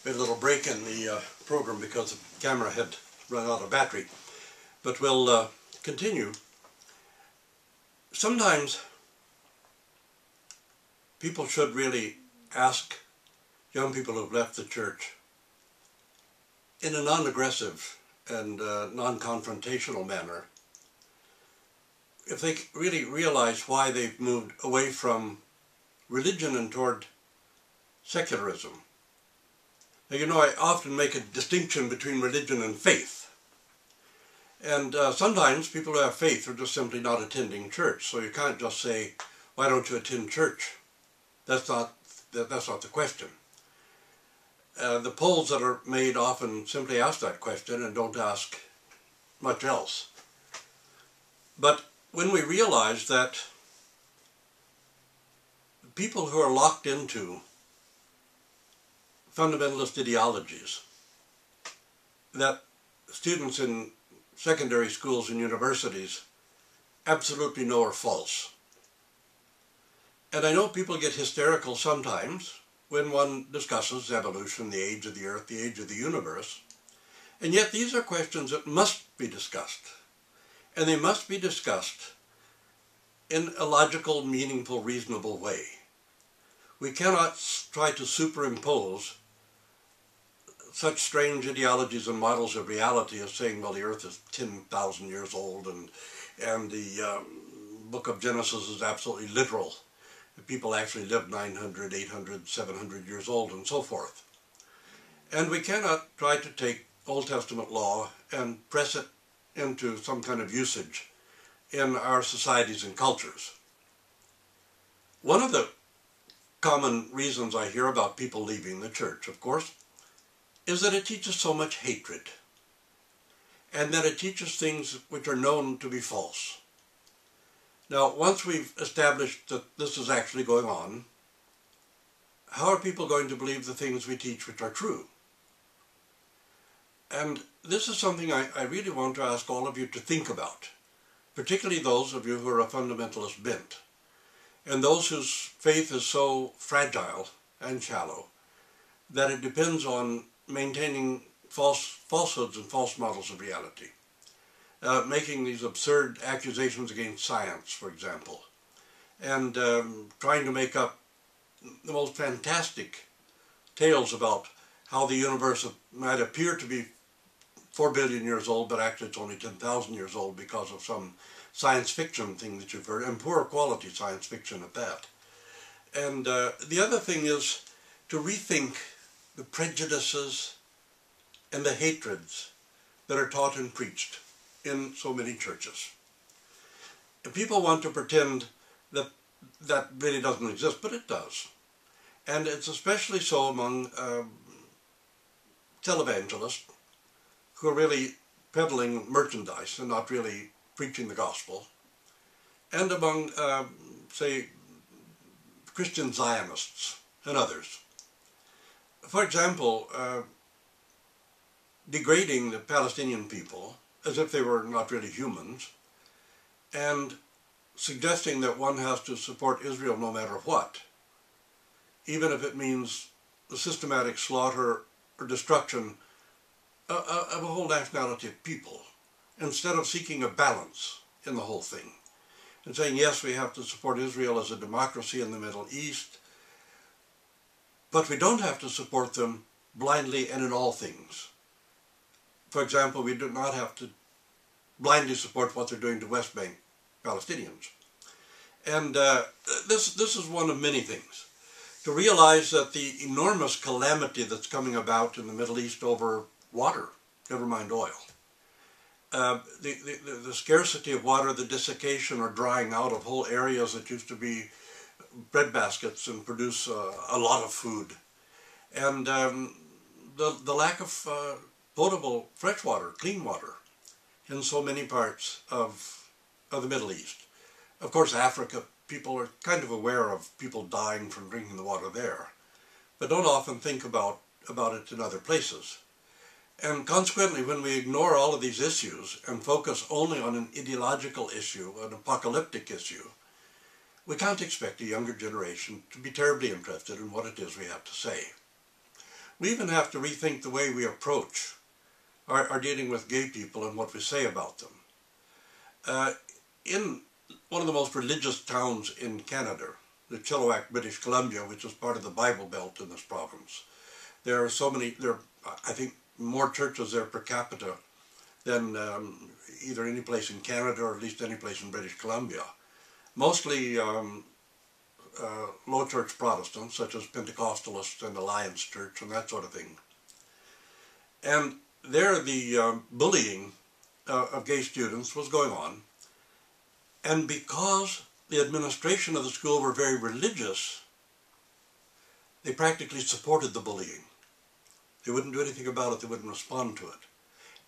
We had a little break in the program because the camera had run out of battery. But we'll continue. Sometimes people should really ask young people who've left the church in a non-aggressive and non-confrontational manner if they really realize why they've moved away from religion and toward secularism. Now, you know, I often make a distinction between religion and faith. And sometimes people who have faith are just simply not attending church. So you can't just say, why don't you attend church? That's not the question. The polls that are made often simply ask that question and don't ask much else. But when we realize that people who are locked into fundamentalist ideologies that students in secondary schools and universities absolutely know are false. And I know people get hysterical sometimes when one discusses evolution, the age of the earth, the age of the universe, and yet these are questions that must be discussed. And they must be discussed in a logical, meaningful, reasonable way. We cannot try to superimpose such strange ideologies and models of reality as saying, well, the earth is 10,000 years old and the book of Genesis is absolutely literal. People actually lived 900, 800, 700 years old and so forth. And we cannot try to take Old Testament law and press it into some kind of usage in our societies and cultures. One of the common reasons I hear about people leaving the church, of course, is that it teaches so much hatred, and that it teaches things which are known to be false. Now, once we've established that this is actually going on, how are people going to believe the things we teach which are true? And this is something I really want to ask all of you to think about, particularly those of you who are a fundamentalist bent, and those whose faith is so fragile and shallow that it depends on maintaining falsehoods and false models of reality. Making these absurd accusations against science, for example, and trying to make up the most fantastic tales about how the universe might appear to be 4 billion years old, but actually it's only 10,000 years old because of some science fiction thing that you've heard, and poor quality science fiction at that. And the other thing is to rethink the prejudices and the hatreds that are taught and preached in so many churches. And people want to pretend that that really doesn't exist, but it does. And it's especially so among televangelists who are really peddling merchandise and not really preaching the gospel, and among, say, Christian Zionists and others. For example, degrading the Palestinian people as if they were not really humans, and suggesting that one has to support Israel no matter what, even if it means the systematic slaughter or destruction of a whole nationality of people, instead of seeking a balance in the whole thing, and saying, yes, we have to support Israel as a democracy in the Middle East, but we don't have to support them blindly and in all things. For example, we do not have to blindly support what they're doing to West Bank Palestinians. And this is one of many things. To realize that the enormous calamity that's coming about in the Middle East over water, never mind oil, the scarcity of water, the desiccation or drying out of whole areas that used to be breadbaskets and produce a lot of food, and the lack of potable fresh water, clean water, in so many parts of the Middle East. Of course, Africa, people are kind of aware of people dying from drinking the water there, but don't often think about it in other places. And consequently, when we ignore all of these issues and focus only on an ideological issue, an apocalyptic issue, we can't expect a younger generation to be terribly interested in what it is we have to say. we even have to rethink the way we approach our dealing with gay people and what we say about them. In one of the most religious towns in Canada, the Chilliwack, British Columbia, which is part of the Bible Belt in this province, there are I think, more churches there per capita than either any place in Canada or at least any place in British Columbia. Mostly low church Protestants, such as Pentecostalists and Alliance Church and that sort of thing. And there the bullying of gay students was going on. And because the administration of the school were very religious, they practically supported the bullying. They wouldn't do anything about it. They wouldn't respond to it.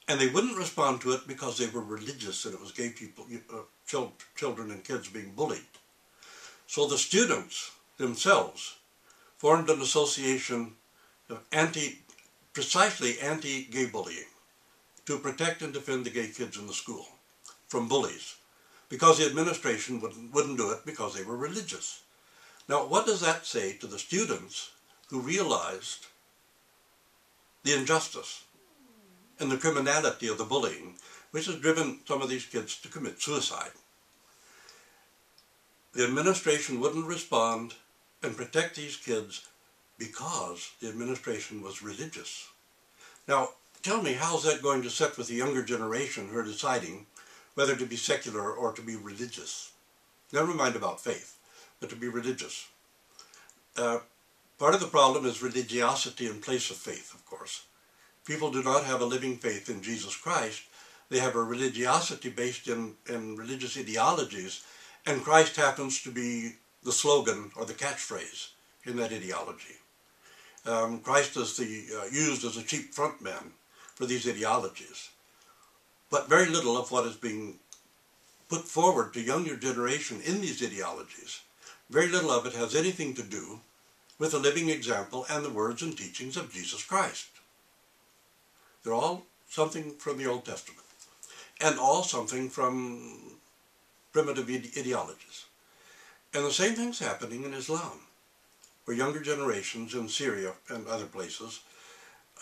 And they wouldn't respond to it because they were religious and it was gay people, children and kids being bullied. So the students themselves formed an association of precisely anti-gay bullying to protect and defend the gay kids in the school from bullies, because the administration wouldn't do it because they were religious. Now, what does that say to the students who realized the injustice and the criminality of the bullying, which has driven some of these kids to commit suicide? The administration wouldn't respond and protect these kids because the administration was religious. Now, tell me, how's that going to sit with the younger generation who are deciding whether to be secular or to be religious? Never mind about faith, but to be religious. Part of the problem is religiosity in place of faith, of course. People do not have a living faith in Jesus Christ. They have a religiosity based in religious ideologies, and Christ happens to be the slogan or the catchphrase in that ideology. Christ is used as a cheap frontman for these ideologies. But very little of what is being put forward to younger generation in these ideologies, very little of it has anything to do with the living example and the words and teachings of Jesus Christ. They're all something from the Old Testament, and all something from primitive ideologies. And the same thing's happening in Islam, where younger generations in Syria and other places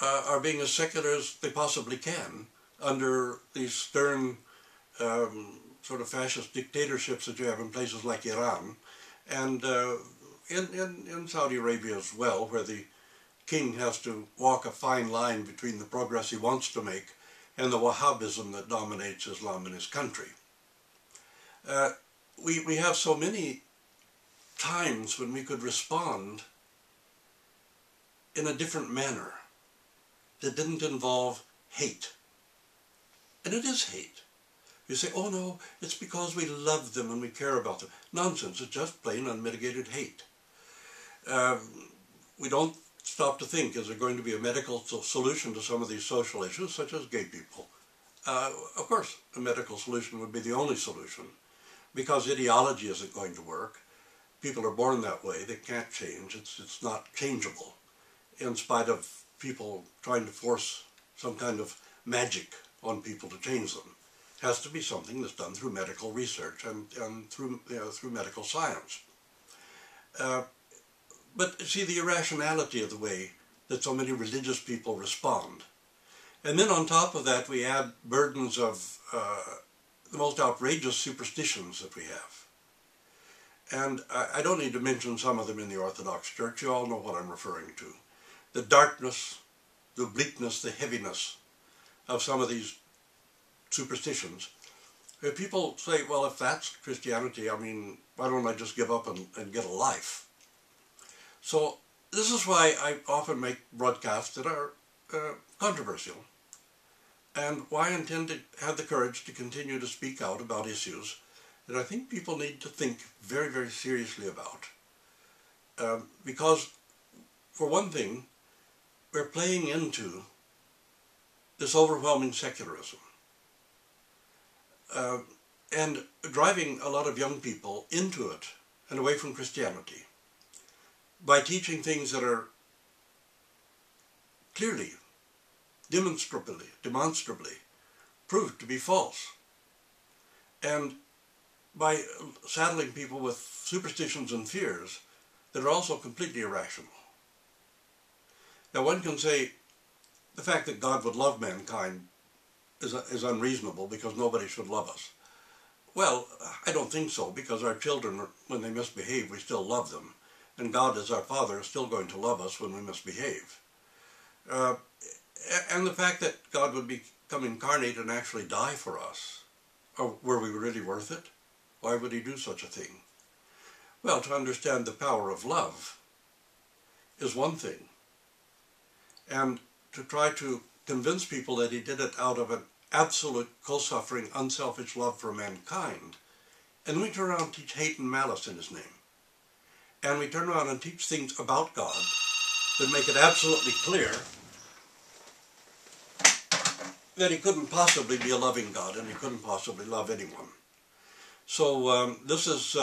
are being as secular as they possibly can under these stern sort of fascist dictatorships that you have in places like Iran, and in Saudi Arabia as well, where the king has to walk a fine line between the progress he wants to make and the Wahhabism that dominates Islam in his country. We have so many times when we could respond in a different manner that didn't involve hate. And it is hate. You say, oh no, it's because we love them and we care about them. Nonsense, it's just plain unmitigated hate. We don't stop to think, is there going to be a medical solution to some of these social issues, such as gay people? Of course, a medical solution would be the only solution, because ideology isn't going to work. People are born that way. They can't change. It's not changeable, in spite of people trying to force some kind of magic on people to change them. It has to be something that's done through medical research and through medical science. But see the irrationality of the way that so many religious people respond. And then on top of that, we add burdens of the most outrageous superstitions that we have. And I don't need to mention some of them in the Orthodox Church. You all know what I'm referring to. The darkness, the bleakness, the heaviness of some of these superstitions. If people say, well, if that's Christianity, I mean, why don't I just give up and get a life? So this is why I often make broadcasts that are controversial, and why I intend to have the courage to continue to speak out about issues that I think people need to think very, very seriously about. Because, for one thing, we're playing into this overwhelming secularism and driving a lot of young people into it and away from Christianity by teaching things that are clearly, demonstrably proved to be false, and by saddling people with superstitions and fears that are also completely irrational. Now one can say the fact that God would love mankind is unreasonable because nobody should love us. Well, I don't think so, because our children, when they misbehave, we still love them. And God, as our Father, is still going to love us when we misbehave. And the fact that God would become incarnate and actually die for us, were we really worth it? Why would he do such a thing? Well, to understand the power of love is one thing. And to try to convince people that he did it out of an absolute co-suffering, unselfish love for mankind, and we turn around and teach hate and malice in his name. And we turn around and teach things about God that make it absolutely clear that he couldn't possibly be a loving God and he couldn't possibly love anyone. So this is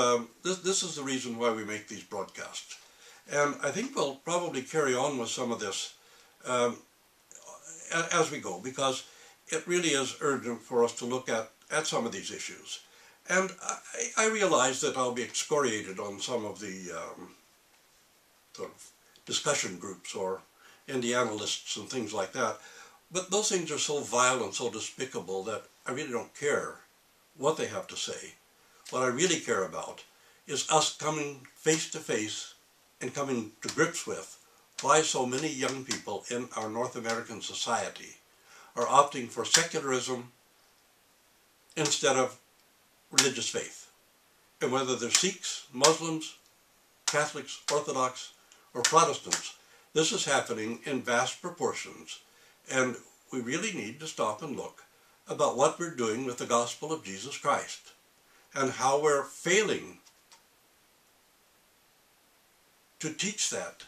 the reason why we make these broadcasts. And I think we'll probably carry on with some of this as we go, because it really is urgent for us to look at some of these issues. And I realize that I'll be excoriated on some of the sort of discussion groups or Indiana lists and things like that. But those things are so vile and so despicable that I really don't care what they have to say. What I really care about is us coming face to face and coming to grips with why so many young people in our North American society are opting for secularism instead of religious faith. And whether they're Sikhs, Muslims, Catholics, Orthodox, or Protestants, this is happening in vast proportions. And we really need to stop and look about what we're doing with the gospel of Jesus Christ and how we're failing to teach that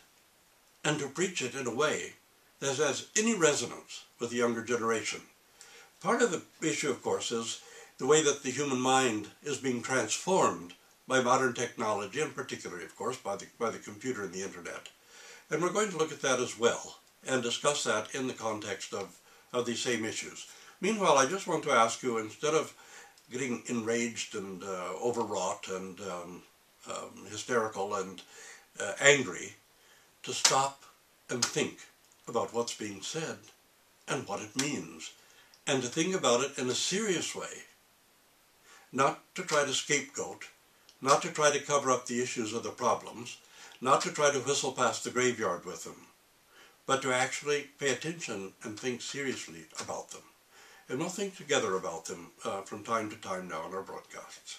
and to preach it in a way that has any resonance with the younger generation. Part of the issue, of course, is the way that the human mind is being transformed by modern technology, and particularly, of course, by the computer and the internet. And we're going to look at that as well and discuss that in the context of these same issues. Meanwhile, I just want to ask you, instead of getting enraged and overwrought and hysterical and angry, to stop and think about what's being said and what it means, and to think about it in a serious way, not to try to scapegoat, not to try to cover up the issues or the problems, not to try to whistle past the graveyard with them, but to actually pay attention and think seriously about them. And we'll think together about them from time to time now in our broadcasts.